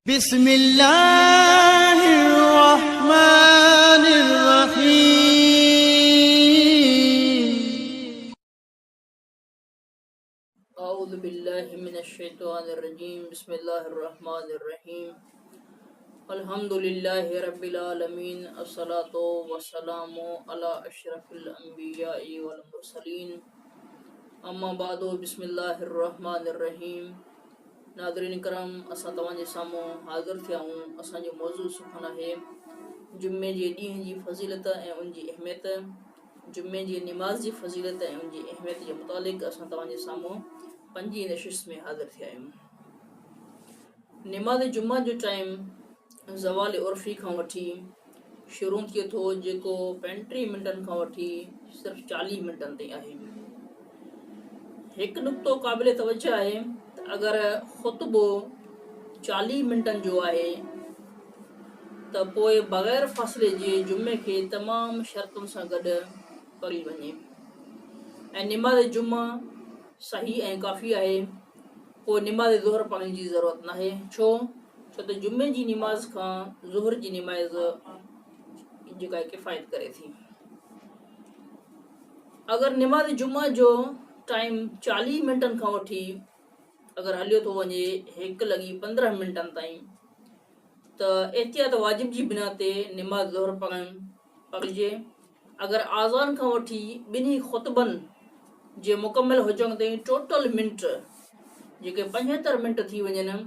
بسم الله الرحمن الرحيم أعوذ بالله من الشيطان الرجيم بسم الله الرحمن الرحيم الحمد لله رب العالمين الصلاة والسلام على أشرف الأنبياء والمرسلين أما بعد بسم الله الرحمن الرحيم नादरीन करम असां तव्हांजे साम्हूं हाज़िर थिया आहियूं। असांजो मौज़ू सुखन आहे जुमे जे ॾींहं जी फज़ीलत ऐं उनजी अहमियत। जुमे जी निमाज़ जी फज़ीलत ऐं उनजी अहमियत जे मुतालिक़ असां तव्हांजे साम्हूं पंजी नशिस्त में हाज़िर थिया आहियूं। निमाज़ जुमा जो टाइम ज़वाल उर्फ़ी खां वठी शुरू थिए थो, जेको 35 मिंटनि खां वठी सिर्फ़ु 40 मिंटनि ताईं आहे। हिकु नुक़्तो क़ाबिल तवजह आहे त अगरि ख़ुतबो 40 मिंटनि जो आहे त पोइ बग़ैर फ़ासिले जे जुमे खे तमामु शर्तुनि सां गॾु पढ़ी वञे ऐं निमाज़ जुमा सही ऐं काफ़ी आहे। पोइ निमाज़ ज़ुहर पढ़ण जी ज़रूरत नाहे। छो त जुमे जी निमाज़ खां ज़ुहर जी निमाज़ जेका किफ़ायत करे थी। अगरि निमाज़ जुमा जो टाइम 40 मिंटनि खां वठी अगरि हलियो थो वञे 1:15 मिंटनि ताईं त एहतियात वाजिब जी बिना ते निमाज़ ज़ुहर पढ़िजे। अगरि आज़ान खां वठी ॿिन्ही ख़ुतबनि जे मुकमिल हुजण ताईं टोटल मिंट जेके 75 मिंट थी वञनि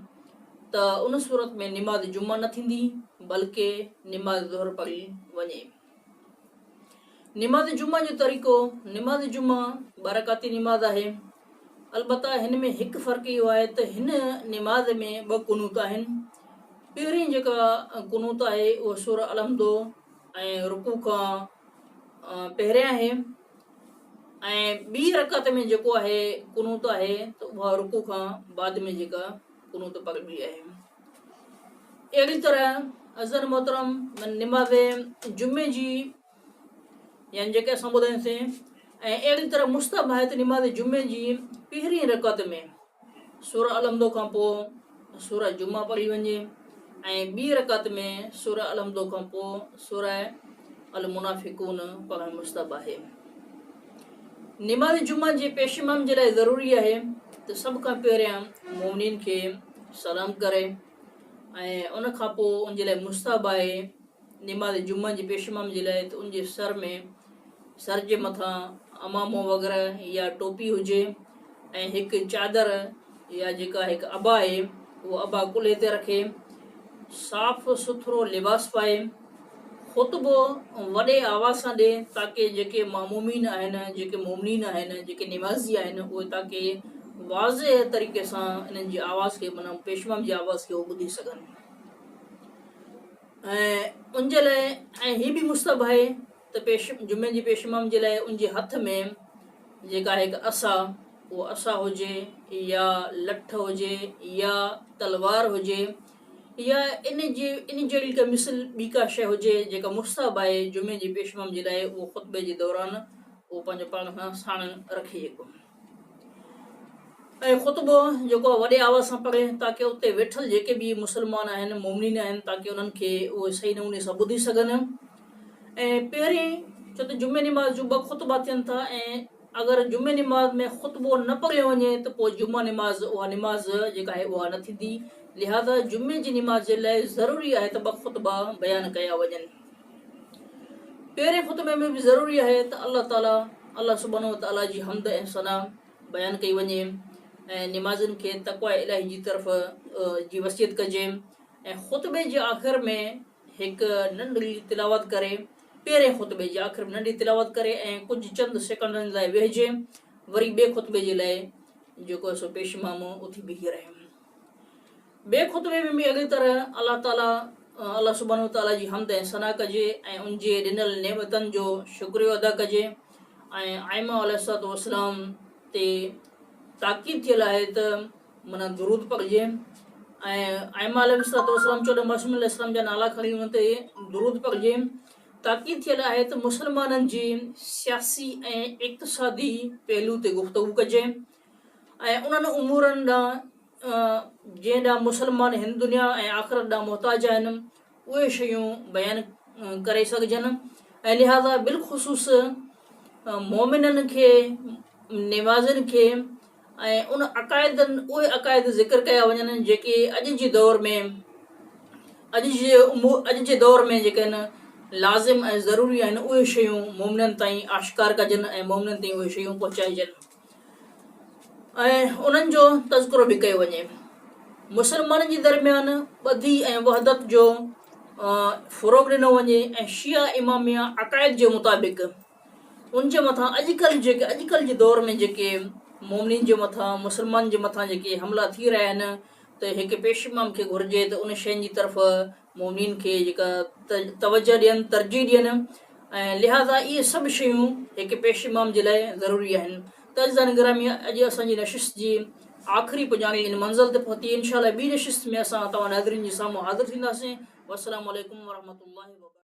त उन सूरत में निमाज़ जुमा न थींदी, बल्कि निमाज़ ज़ुहर पढ़ी वञे। निमाज़ जुमा जो तरीक़ो, निमाज़ जुमा बरकाती निमाज़ आहे। अलबत्ता हिन में हिकु फ़र्क़ु इहो आहे त हिन निमाज़ में 2 कुनूत आहिनि। पहिरीं जेका कुनूत आहे उहा सूरह अल-हमद ऐं रुकू खां पहिरियां आहे ऐं ॿी रकात में जेको आहे कुनूत आहे त उहा रुकू खां बाद में जेका कुनूत पढ़बी आहे। अहिड़ी तरह अज़र मोहतरम निमाज़ जुमे जी यानी जेके असां ॿुधाईंदासीं ऐं अहिड़ी तरह मुस्तहब आहे त निमाज़ जुमे जी पहिरीं रकात में सूरह अल-हमद खां पोइ सूरह जुमा पढ़ी वञे ऐं ॿी रकात में सूरह अल-हमद खां पोइ सूरह अल-मुनाफ़िक़ून पढ़णु मुस्तहब आहे। निमाज़ जुमा जे पेशिमाम जे लाइ ज़रूरी आहे त सभ खां पहिरियां मोमिनीन खे सलाम करे ऐं उन खां पोइ उनजे लाइ मुस्तहब आहे निमाज़ जुमा जे पेशिमाम जे लाइ त उनजे सर जे मथां अमामो वग़ैरह या टोपी हुजे ऐं हिकु चादर या जेका हिकु अबा आहे उहो अबा कुल्हे ते रखे, साफ़ सुथरो लिबास पाए, ख़ुतबो वॾे आवाज़ सां ॾिए ताकी जेके मामूमीन आहिनि, जेके मोमिनीन आहिनि, जेके निमाज़ी आहिनि उहे ताकी वाज़े तरीक़े सां इन्हनि जी आवाज़ खे माना पेशमाम जी आवाज़ खे उहे ॿुधी सघनि। ऐं उनजे लाइ ऐं हीअ बि मुस्तहब आहे त जुमे जी पेशमाम जे लाइ उनजे हथ में जेका हिकु असा, उहो असा हुजे या लठ हुजे या तलवार हुजे या इन जहिड़ी का मिसल ॿी का शइ हुजे जेका मुस्तहब आहे जुमे जी पेशमाम जे लाइ, उहो ख़ुतबे जे दौरान उहो पंहिंजो पाण खां साण रखे जेको ऐं ख़ुतबो जेको वॾे आवाज़ सां पढ़े ताकी उते वेठल जेके बि मुस्लमान आहिनि, मोमिनीन आहिनि, ताकी उन्हनि खे उहे सही नमूने सां ॿुधी सघनि। ऐं पहिरीं छो त जुमे निमाज़ जो 2 ख़ुतबा थियनि था ऐं अगरि जुमे निमाज़ में ख़ुतबो न पढ़ियो वञे त पोइ जुमा निमाज़ उहा निमाज़ जेका आहे उहा न थींदी। लिहाज़ा जुमे जी निमाज़ जे लाइ ज़रूरी आहे त 2 ख़ुतबा बयानु कया वञनि। पहिरें ख़ुतबे में बि ज़रूरी आहे त अल्लाह सुब्हानो व तआला जी हमद ऐं सना बयानु कई वञे ऐं निमाज़िन खे तक़वा इलाही जी तरफ़ जी वसियत कजे ऐं ख़ुतबे जे आख़िर में हिकु नंढड़ी तिलावत करे, पहिरें ख़ुतबे जे आख़िर में नंढी तिलावत करे ऐं कुझु चंद सेकंडनि लाइ वेहिजे, वरी ॿिए ख़ुतबे जे लाइ जेको सो पेशमाम उथी बीही रहे। ॿिए ख़ुतबे में बि अहिड़ी तरह अल्लाह सुब्हानो व तआला जी हमद ऐं सना कजे ऐं उनजे ॾिनल नेमतनि जो शुक्रियो अदा कजे ऐं आइमा अलैहिस्सलातु वस्सलाम ते ताक़ीद थियल आहे त माना दुरूद पढ़िजे ऐं आइमा अलैहिस्सलातु वस्सलाम 14 मासूम अलैहिस्सलाम जा नाला खणी उन ते दुरूद पढ़िजे। ताक़ीद थियल आहे त मुस्लमाननि जी सियासी ऐं इक़्तिसादी पहलू ते गुफ़्तगू कजे ऐं उन्हनि उमूरनि ॾांहुं जंहिं ॾांहुं मुस्लमान हिन दुनिया ऐं आख़िरत ॾांहुं मुहताज आहिनि उहे शयूं बयानु करे सघजनि ऐं लिहाज़ा बिलख़ुसूस मोमिननि खे निमाज़नि खे ऐं उन उहे अक़ाइद ज़िक्र कया वञनि जेके अॼु जे दौर में जेके आहिनि लाज़िम ऐं ज़रूरी आहिनि उहे शयूं मोमिननि ताईं आश्कार कजनि ऐं मोमिननि ताईं उहे शयूं पहुचाइजनि ऐं उन्हनि जो तज़किरो बि कयो वञे। मुस्लमाननि जे दरमियान ॿधी ऐं वहदत जो फ़रोग़ ॾिनो वञे ऐं शिया इमामिया अक़ाइद जे मुताबिक़ उन जे मथां अॼुकल्ह जे दौर में जेके मोमिनीन जे मथां मुस्लमान जे मथां जेके हमला थी रहिया आहिनि त हिकु पेश इमाम खे घुरिजे त उन शयुनि जी तरफ़ मोमिनीन खे जेका तवजो ॾियनि तरजीह ॾियनि ऐं लिहाज़ा इहे सभु शयूं हिकु पेश इमाम जे लाइ ज़रूरी आहिनि। त अज़ीज़ान गिरामी, अॼु असांजी नशिस्त जी आख़िरी पुॼाणी इन मंज़िल ते पहुती। इंशाअल्लाह ॿी नशिस्त में असां तव्हां नाज़रीन जे साम्हूं हाज़िर थींदासीं। वस्सलामु अलैकुम वरहमतुल्लाहि वबरकातुहू।